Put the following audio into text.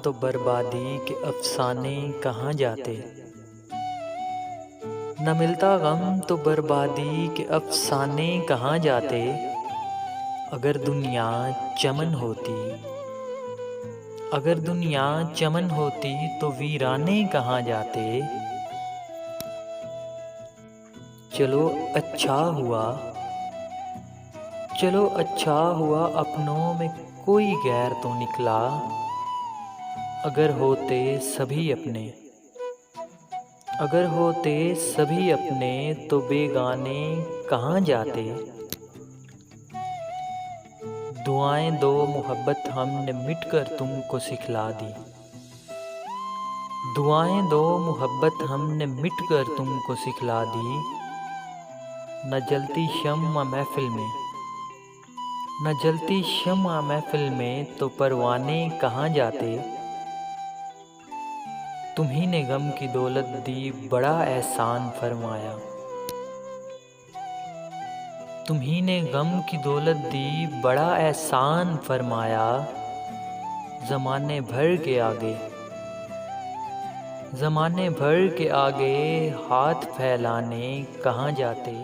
तो बर्बादी के अफसाने कहाँ जाते। न मिलता गम तो बर्बादी के अफसाने कहाँ जाते। अगर दुनिया चमन होती, अगर दुनिया चमन होती तो वीराने कहाँ जाते। चलो अच्छा हुआ, चलो अच्छा हुआ अपनों में कोई गैर तो निकला। अगर होते सभी अपने, अगर होते सभी अपने तो बेगाने कहाँ जाते। दुआएं दो मोहब्बत हमने मिटकर तुमको सिखला दी। दुआएं दो मोहब्बत हमने मिटकर तुमको सिखला दी। न जलती शम्मा महफिल में, न जलती शम्मा महफिल में तो परवाने कहाँ जाते। तुम्ही ने गम की दौलत दी बड़ा एहसान फरमाया। तुम्ही ने गम की दौलत दी बड़ा एहसान फरमाया। ज़माने भर के आगे, ज़माने भर के आगे हाथ फैलाने कहाँ जाते।